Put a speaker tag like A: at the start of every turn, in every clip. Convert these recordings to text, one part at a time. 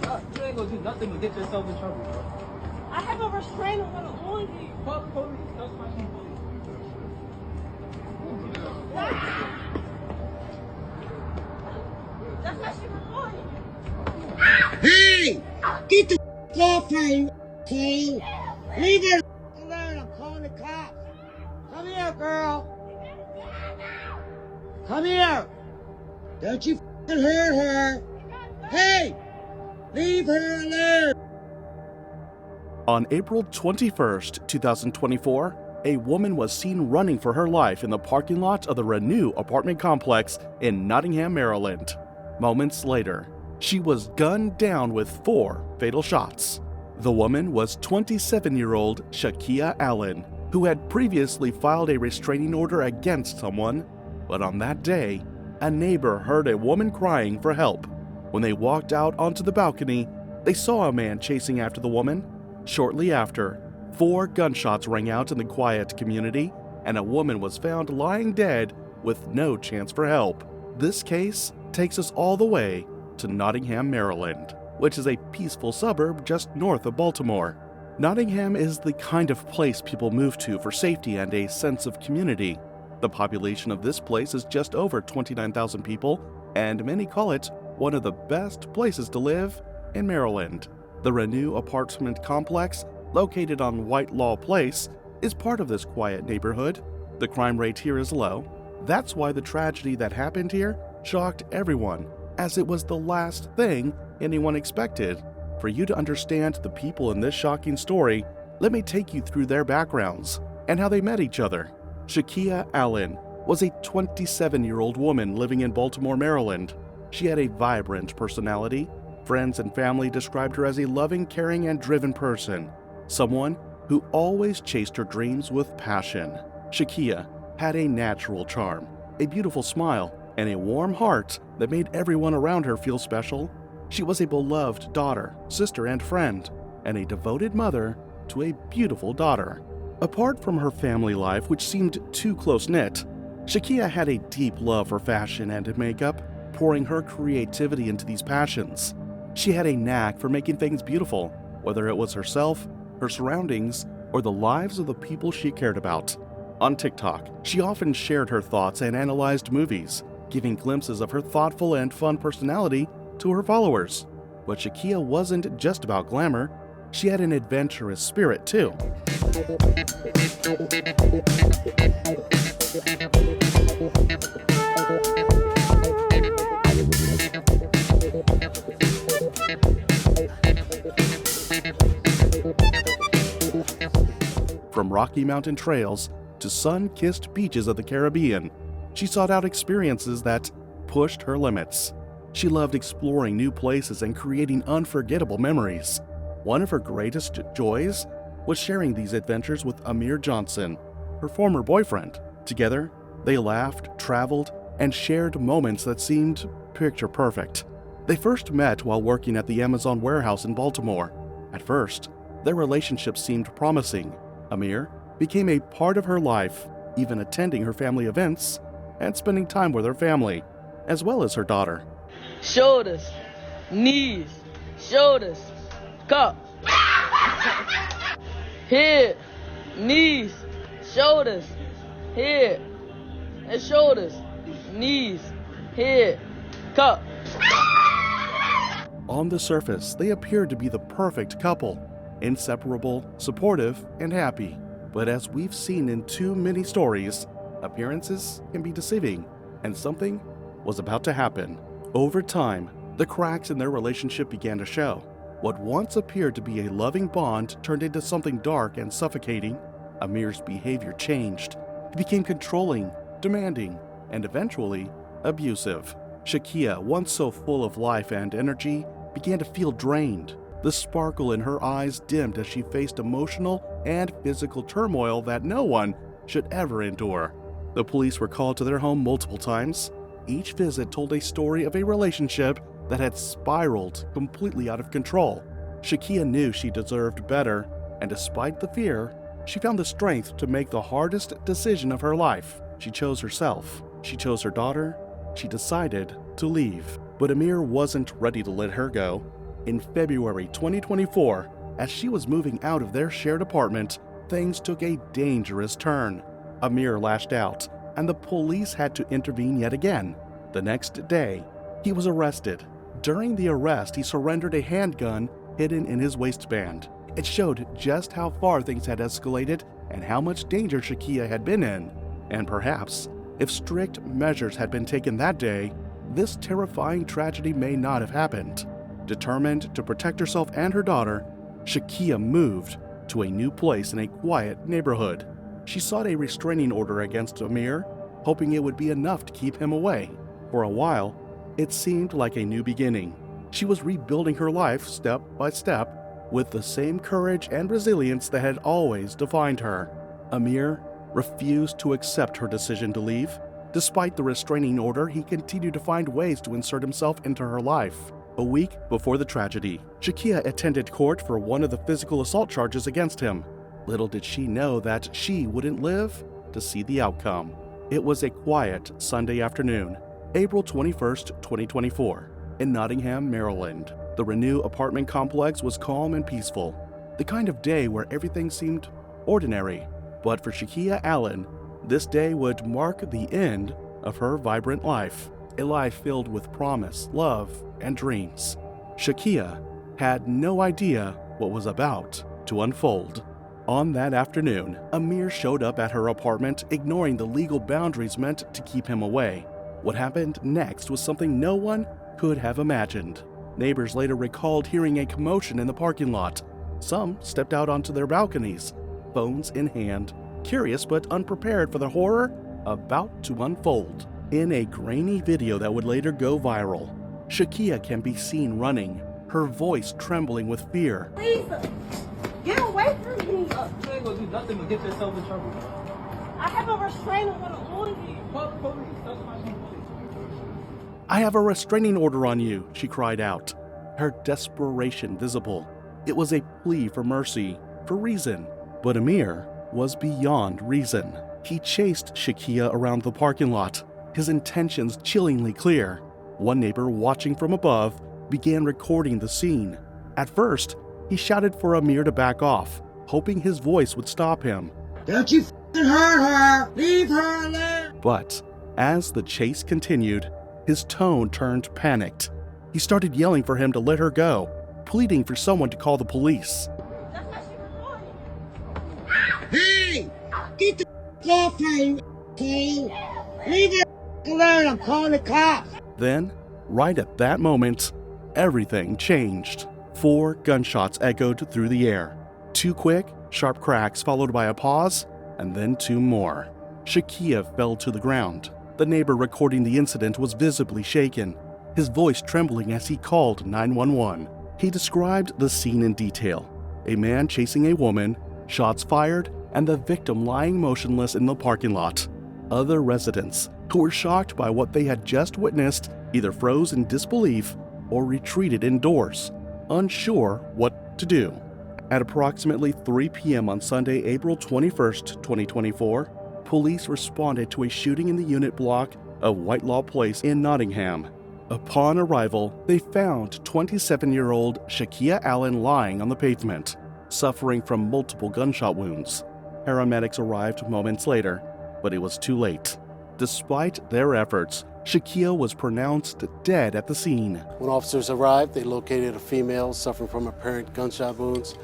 A: You ain't gonna do nothing to get yourself in trouble, bro.
B: I have a restraining order on you.
A: Call the police. That's my police.
B: That's why she recording.
C: Hey! Get the off her, you fool! Leave her alone, I'm calling the cops! Come here, girl! Come here! Don't you hurt her! Hey! Leave her alone!
D: On April 21st, 2024, a woman was seen running for her life in the parking lot of the Renew apartment complex in Nottingham, Maryland. Moments later, she was gunned down with 4 fatal shots. The woman was 27-year-old Shakeia Allen, who had previously filed a restraining order against someone, but on that day, a neighbor heard a woman crying for help. When they walked out onto the balcony, they saw a man chasing after the woman. Shortly after, 4 gunshots rang out in the quiet community, and a woman was found lying dead with no chance for help. This case takes us all the way to Nottingham, Maryland, which is a peaceful suburb just north of Baltimore. Nottingham is the kind of place people move to for safety and a sense of community. The population of this place is just over 29,000 people, and many call it one of the best places to live in Maryland. The Renew apartment complex, located on Whitelaw Place, is part of this quiet neighborhood. The crime rate here is low. That's why the tragedy that happened here shocked everyone, as it was the last thing anyone expected. For you to understand the people in this shocking story, let me take you through their backgrounds and how they met each other. Shakeia Allen was a 27-year-old woman living in Baltimore, Maryland. She had a vibrant personality. Friends and family described her as a loving, caring, and driven person, someone who always chased her dreams with passion. Shakia had a natural charm, a beautiful smile, and a warm heart that made everyone around her feel special. She was a beloved daughter, sister, and friend, and a devoted mother to a beautiful daughter. Apart from her family life, which seemed too close-knit, Shakia had a deep love for fashion and makeup, pouring her creativity into these passions. She had a knack for making things beautiful, whether it was herself, her surroundings, or the lives of the people she cared about. On TikTok, she often shared her thoughts and analyzed movies, giving glimpses of her thoughtful and fun personality to her followers. But Shakia wasn't just about glamour, she had an adventurous spirit too. From Rocky Mountain trails to sun-kissed beaches of the Caribbean, she sought out experiences that pushed her limits. She loved exploring new places and creating unforgettable memories. One of her greatest joys was sharing these adventures with Amir Johnson, her former boyfriend. Together, they laughed, traveled, and shared moments that seemed picture perfect. They first met while working at the Amazon warehouse in Baltimore. At first, their relationship seemed promising. Amir became a part of her life, even attending her family events and spending time with her family, as well as her daughter.
E: Shoulders, knees, shoulders, cup. Head, knees, shoulders, head, and shoulders, knees, head, cup.
D: On the surface, they appeared to be the perfect couple, inseparable, supportive, and happy. But as we've seen in too many stories, appearances can be deceiving, and something was about to happen. Over time, the cracks in their relationship began to show. What once appeared to be a loving bond turned into something dark and suffocating. Amir's behavior changed. He became controlling, demanding, and eventually abusive. Shakia, once so full of life and energy, began to feel drained. The sparkle in her eyes dimmed as she faced emotional and physical turmoil that no one should ever endure. The police were called to their home multiple times. Each visit told a story of a relationship that had spiraled completely out of control. Shakia knew she deserved better, and despite the fear, she found the strength to make the hardest decision of her life. She chose herself. She chose her daughter. She decided to leave. But Amir wasn't ready to let her go. In February 2024, as she was moving out of their shared apartment, things took a dangerous turn. Amir lashed out, and the police had to intervene yet again. The next day, he was arrested. During the arrest, he surrendered a handgun hidden in his waistband. It showed just how far things had escalated and how much danger Shakia had been in. And perhaps, if strict measures had been taken that day, this terrifying tragedy may not have happened. Determined to protect herself and her daughter, Shakia moved to a new place in a quiet neighborhood. She sought a restraining order against Amir, hoping it would be enough to keep him away. For a while, it seemed like a new beginning. She was rebuilding her life step by step with the same courage and resilience that had always defined her. Amir refused to accept her decision to leave. Despite the restraining order, he continued to find ways to insert himself into her life. A week before the tragedy, Shakia attended court for one of the physical assault charges against him. Little did she know that she wouldn't live to see the outcome. It was a quiet Sunday afternoon, April 21st, 2024, in Nottingham, Maryland. The Renew apartment complex was calm and peaceful, the kind of day where everything seemed ordinary. But for Shakeia Allen, this day would mark the end of her vibrant life, a life filled with promise, love, and dreams. Shakia had no idea what was about to unfold. On that afternoon, Amir showed up at her apartment, ignoring the legal boundaries meant to keep him away. What happened next was something no one could have imagined. Neighbors later recalled hearing a commotion in the parking lot. Some stepped out onto their balconies, phones in hand, curious but unprepared for the horror about to unfold. In a grainy video that would later go viral, Shakia can be seen running, her voice trembling with fear.
B: Please, get away from me.
A: You ain't gonna do nothing but get yourself in trouble, bro.
B: I have a restraining order on you.
A: Call the police. That's my police.
D: "I have a restraining order on you," she cried out, her desperation visible. It was a plea for mercy, for reason. But Amir was beyond reason. He chased Shakia around the parking lot, his intentions chillingly clear. One neighbor, watching from above, began recording the scene. At first, he shouted for Amir to back off, hoping his voice would stop him.
C: Don't you f***ing hurt her! Leave her alone!
D: But as the chase continued, his tone turned panicked. He started yelling for him to let her go, pleading for someone to call the police.
B: That's how she recorded.
C: Hey! Get the f*** off her, you okay? Leave her alone, I'm calling the cops!
D: Then, right at that moment, everything changed. 4 gunshots echoed through the air. 2 quick, sharp cracks followed by a pause, and then 2 more. Shakia fell to the ground. The neighbor recording the incident was visibly shaken, his voice trembling as he called 911. He described the scene in detail. A man chasing a woman, shots fired, and the victim lying motionless in the parking lot. Other residents, who were shocked by what they had just witnessed, either froze in disbelief or retreated indoors, unsure what to do. At approximately 3 p.m. on Sunday, April 21st, 2024, police responded to a shooting in the unit block of Whitelaw Place in Nottingham. Upon arrival, they found 27-year-old Shakeia Allen lying on the pavement, suffering from multiple gunshot wounds. Paramedics arrived moments later, but it was too late. Despite their efforts, Shakia was pronounced dead at the scene.
F: When officers arrived, they located a female suffering from apparent gunshot wounds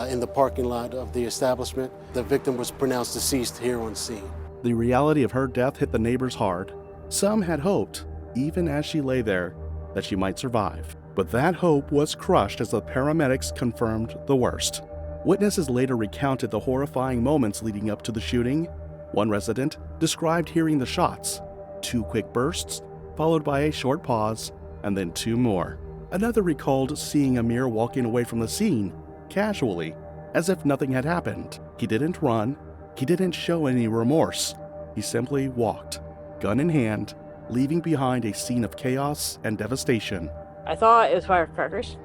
F: in the parking lot of the establishment. The victim was pronounced deceased here on scene.
D: The reality of her death hit the neighbors hard. Some had hoped, even as she lay there, that she might survive. But that hope was crushed as the paramedics confirmed the worst. Witnesses later recounted the horrifying moments leading up to the shooting. One resident described hearing the shots, 2 quick bursts, followed by a short pause, and then 2 more. Another recalled seeing Amir walking away from the scene, casually, as if nothing had happened. He didn't run, he didn't show any remorse. He simply walked, gun in hand, leaving behind a scene of chaos and devastation.
G: I thought it was firecrackers.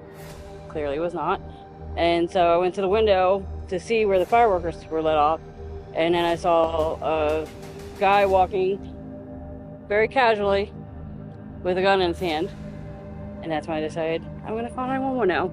G: Clearly it was not. And so I went to the window to see where the fireworks were let off. And then I saw a guy walking very casually with a gun in his hand. And that's when I decided I'm going to call 911 now,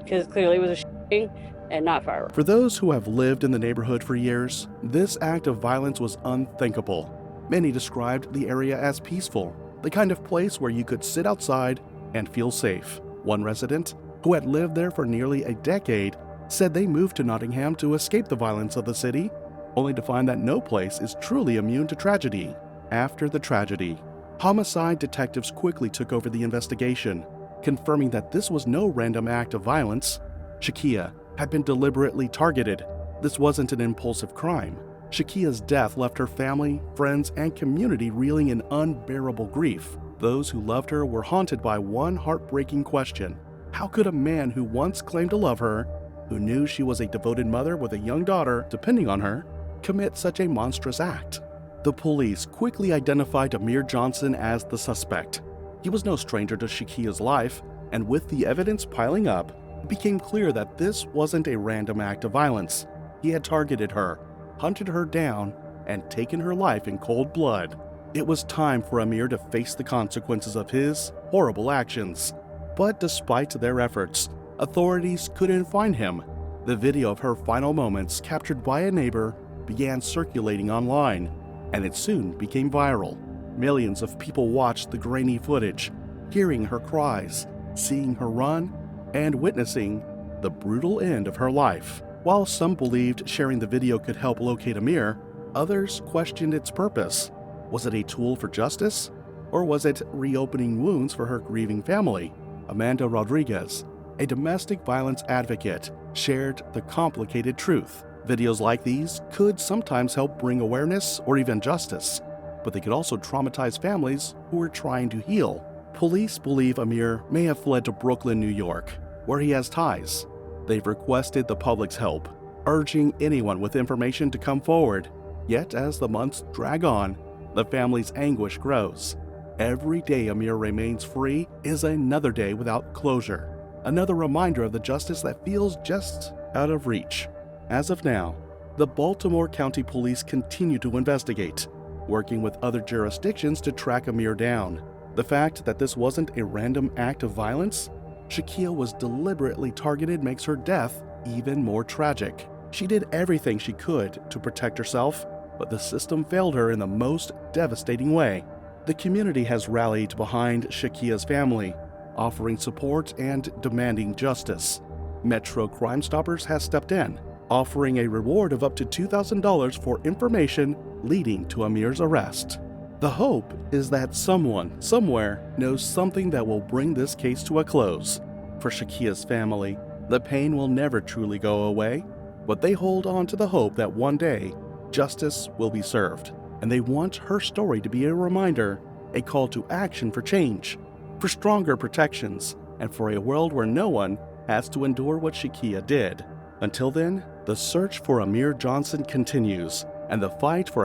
G: because clearly it was a shooting and not fireworks.
D: For those who have lived in the neighborhood for years, this act of violence was unthinkable. Many described the area as peaceful, the kind of place where you could sit outside and feel safe. One resident, who had lived there for nearly a decade, said they moved to Nottingham to escape the violence of the city, only to find that no place is truly immune to tragedy. After the tragedy, homicide detectives quickly took over the investigation, confirming that this was no random act of violence. Shakia had been deliberately targeted. This wasn't an impulsive crime. Shakia's death left her family, friends, and community reeling in unbearable grief. Those who loved her were haunted by one heartbreaking question. How could a man who once claimed to love her, who knew she was a devoted mother with a young daughter depending on her, commit such a monstrous act? The police quickly identified Amir Johnson as the suspect. He was no stranger to Shakia's life, and with the evidence piling up, it became clear that this wasn't a random act of violence. He had targeted her, hunted her down, and taken her life in cold blood. It was time for Amir to face the consequences of his horrible actions. But despite their efforts, authorities couldn't find him. The video of her final moments, captured by a neighbor, began circulating online, and it soon became viral. Millions of people watched the grainy footage, hearing her cries, seeing her run, and witnessing the brutal end of her life. While some believed sharing the video could help locate Amir, others questioned its purpose. Was it a tool for justice, or was it reopening wounds for her grieving family? Amanda Rodriguez, a domestic violence advocate, shared the complicated truth. Videos like these could sometimes help bring awareness or even justice, but they could also traumatize families who are trying to heal. Police believe Amir may have fled to Brooklyn, New York, where he has ties. They've requested the public's help, urging anyone with information to come forward. Yet as the months drag on, the family's anguish grows. Every day Amir remains free is another day without closure, another reminder of the justice that feels just out of reach. As of now, the Baltimore County Police continue to investigate, working with other jurisdictions to track Amir down. The fact that this wasn't a random act of violence, Shakia was deliberately targeted, makes her death even more tragic. She did everything she could to protect herself, but the system failed her in the most devastating way. The community has rallied behind Shakia's family, offering support and demanding justice. Metro Crime Stoppers has stepped in, offering a reward of up to $2,000 for information leading to Amir's arrest. The hope is that someone, somewhere, knows something that will bring this case to a close. For Shakia's family, the pain will never truly go away, but they hold on to the hope that one day, justice will be served, and they want her story to be a reminder, a call to action for change, for stronger protections, and for a world where no one has to endure what Shakia did. Until then, the search for Amir Johnson continues, and the fight for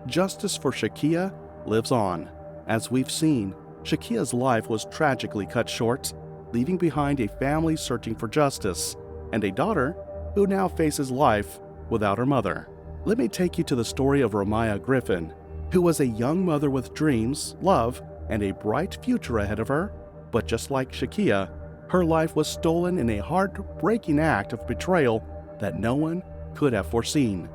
D: #Justice for Shakia lives on. As we've seen, Shakia's life was tragically cut short, leaving behind a family searching for justice, and a daughter who now faces life without her mother. Let me take you to the story of Rayah Griffin, who was a young mother with dreams, love, and a bright future ahead of her, but just like Shakia, her life was stolen in a heartbreaking act of betrayal that no one could have foreseen.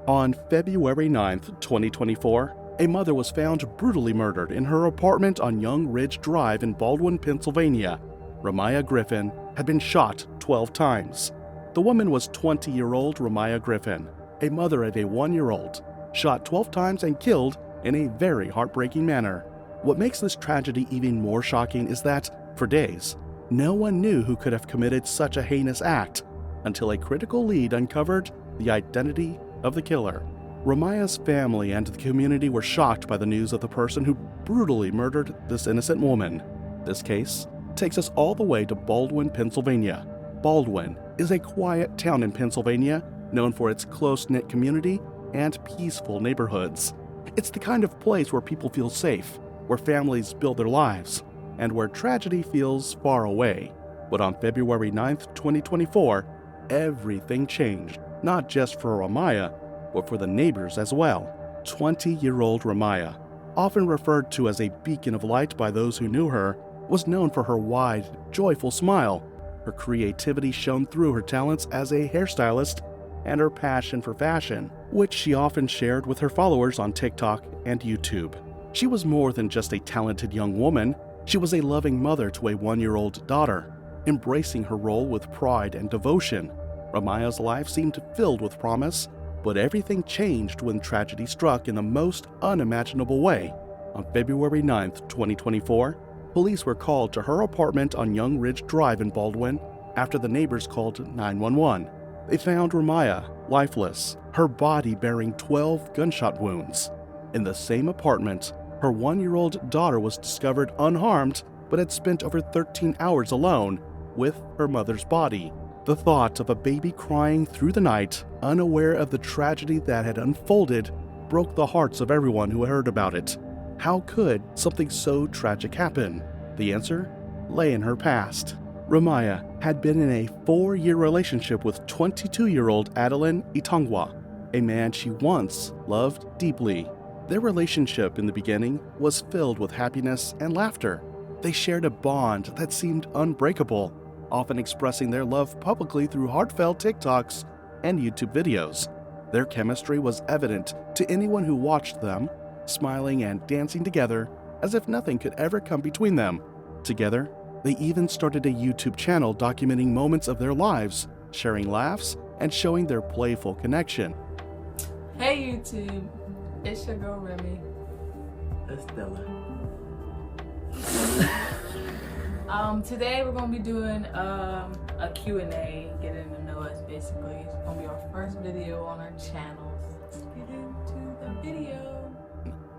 D: On February 9th, 2024, a mother was found brutally murdered in her apartment on Young Ridge Drive in Baldwin, Pennsylvania. Rayah Griffin had been shot 12 times. The woman was 20-year-old Rayah Griffin, a mother of a 1-year-old, shot 12 times and killed in a very heartbreaking manner. What makes this tragedy even more shocking is that, for days, no one knew who could have committed such a heinous act until a critical lead uncovered the identity of the killer. Rayah's family and the community were shocked by the news of the person who brutally murdered this innocent woman. This case takes us all the way to Baldwin, Pennsylvania. Baldwin is a quiet town in Pennsylvania known for its close-knit community and peaceful neighborhoods. It's the kind of place where people feel safe, where families build their lives, and where tragedy feels far away. But on February 9th, 2024, everything changed, not just for Rayah, but for the neighbors as well. 20-year-old Rayah, often referred to as a beacon of light by those who knew her, was known for her wide, joyful smile. Her creativity shone through her talents as a hairstylist and her passion for fashion, which she often shared with her followers on TikTok and YouTube. She was more than just a talented young woman. She was a loving mother to a 1-year-old daughter, embracing her role with pride and devotion. Rayah's life seemed filled with promise, but everything changed when tragedy struck in the most unimaginable way. On February 9, 2024, police were called to her apartment on Young Ridge Drive in Baldwin after the neighbors called 911. They found Rayah lifeless, her body bearing 12 gunshot wounds. In the same apartment, her 1-year-old daughter was discovered unharmed but had spent over 13 hours alone with her mother's body. The thought of a baby crying through the night, unaware of the tragedy that had unfolded, broke the hearts of everyone who heard about it. How could something so tragic happen? The answer lay in her past. Rayah had been in a 4-year relationship with 22-year-old Adeline Itongwa, a man she once loved deeply. Their relationship in the beginning was filled with happiness and laughter. They shared a bond that seemed unbreakable, often expressing their love publicly through heartfelt TikToks and YouTube videos. Their chemistry was evident to anyone who watched them, smiling and dancing together as if nothing could ever come between them. Together, they even started a YouTube channel documenting moments of their lives, sharing laughs and showing their playful connection.
H: Hey YouTube, it's your girl Remy.
A: Estella.
H: Today we're gonna be doing a Q&A, getting to know us basically. It's gonna be our first video on our channel. So let's get into the video.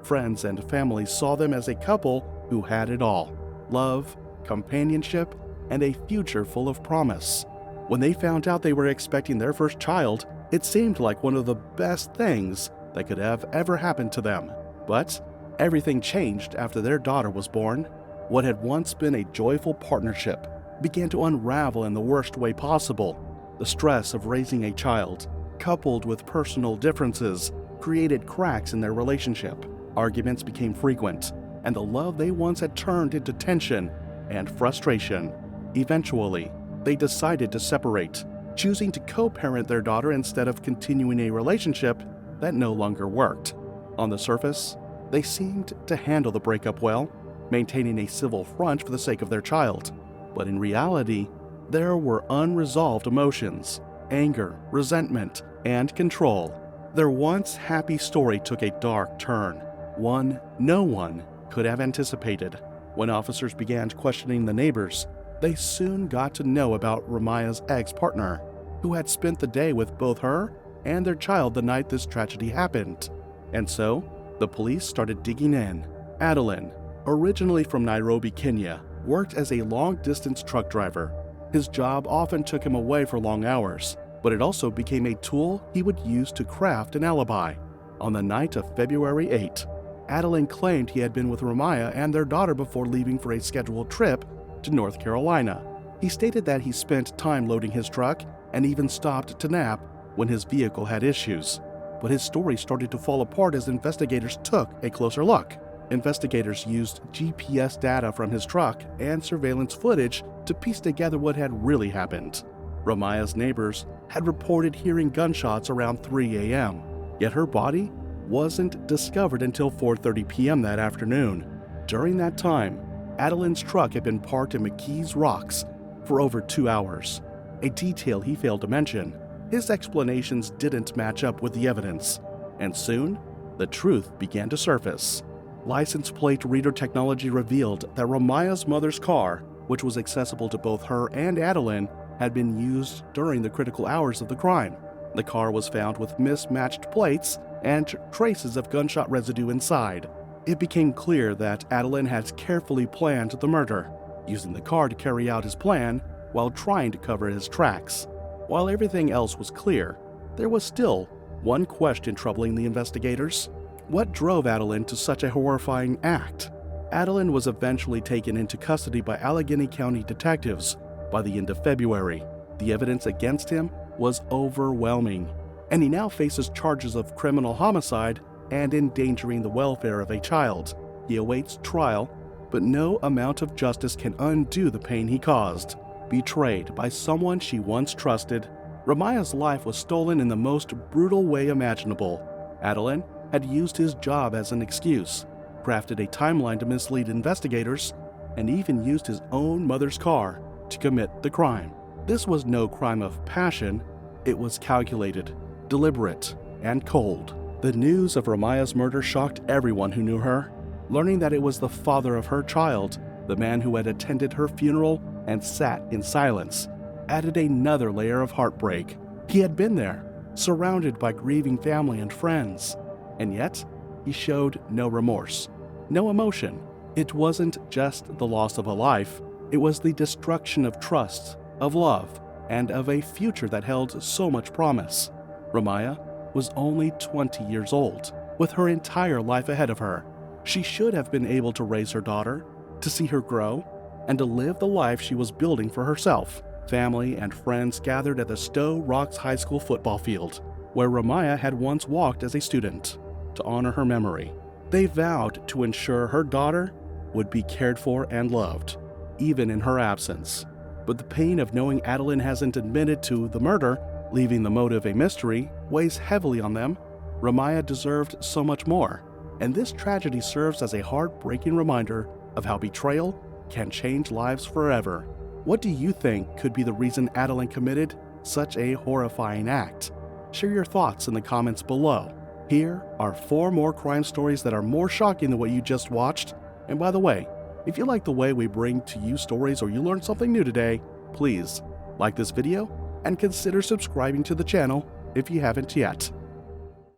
D: Friends and family saw them as a couple who had it all: love, companionship, and a future full of promise. When they found out they were expecting their first child, it seemed like one of the best things that could have ever happened to them. But everything changed after their daughter was born. What had once been a joyful partnership began to unravel in the worst way possible. The stress of raising a child, coupled with personal differences, created cracks in their relationship. Arguments became frequent, and the love they once had turned into tension and frustration. Eventually, they decided to separate, choosing to co-parent their daughter instead of continuing a relationship that no longer worked. On the surface, they seemed to handle the breakup well, maintaining a civil front for the sake of their child. But in reality, there were unresolved emotions, anger, resentment, and control. Their once happy story took a dark turn, one no one could have anticipated. When officers began questioning the neighbors, they soon got to know about Rayah's ex-partner, who had spent the day with both her and their child the night this tragedy happened. And so, the police started digging in. Adeline, originally from Nairobi, Kenya, worked as a long-distance truck driver. His job often took him away for long hours, but it also became a tool he would use to craft an alibi. On the night of February 8, Adeline claimed he had been with Rayah and their daughter before leaving for a scheduled trip to North Carolina. He stated that he spent time loading his truck and even stopped to nap when his vehicle had issues. But his story started to fall apart as investigators took a closer look. Investigators used GPS data from his truck and surveillance footage to piece together what had really happened. Rayah's neighbors had reported hearing gunshots around 3 a.m., yet her body wasn't discovered until 4:30 p.m. that afternoon. During that time, Adeline's truck had been parked in McKees Rocks for over 2 hours, a detail he failed to mention. His explanations didn't match up with the evidence, and soon, the truth began to surface. License plate reader technology revealed that Rayah's mother's car, which was accessible to both her and Adeline, had been used during the critical hours of the crime. The car was found with mismatched plates and traces of gunshot residue inside. It became clear that Adeline had carefully planned the murder, using the car to carry out his plan while trying to cover his tracks. While everything else was clear, there was still one question troubling the investigators. What drove Adeline to such a horrifying act? Adeline was eventually taken into custody by Allegheny County detectives by the end of February. The evidence against him was overwhelming, and he now faces charges of criminal homicide and endangering the welfare of a child. He awaits trial but no amount of justice can undo the pain he caused. Betrayed by someone she once trusted, Rayah's life was stolen in the most brutal way imaginable. Adelin had used his job as an excuse, crafted a timeline to mislead investigators, and even used his own mother's car to commit the crime. This was no crime of passion, it was calculated, deliberate, and cold. The news of Rayah's murder shocked everyone who knew her. Learning that it was the father of her child, the man who had attended her funeral and sat in silence, added another layer of heartbreak. He had been there, surrounded by grieving family and friends, and yet he showed no remorse, no emotion. It wasn't just the loss of a life, it was the destruction of trust, of love, and of a future that held so much promise. Rayah was only 20 years old, with her entire life ahead of her. She should have been able to raise her daughter, to see her grow, and to live the life she was building for herself. Family and friends gathered at the Stowe Rocks High School football field, where Rayah had once walked as a student, to honor her memory. They vowed to ensure her daughter would be cared for and loved, even in her absence. But the pain of knowing Adelin hasn't admitted to the murder, leaving the motive a mystery, weighs heavily on them. Rayah deserved so much more, and this tragedy serves as a heartbreaking reminder of how betrayal can change lives forever. What do you think could be the reason Adelin committed such a horrifying act? Share your thoughts in the comments below. Here are 4 more crime stories that are more shocking than what you just watched. And by the way, if you like the way we bring to you stories or you learned something new today, please like this video and consider subscribing to the channel if you haven't yet.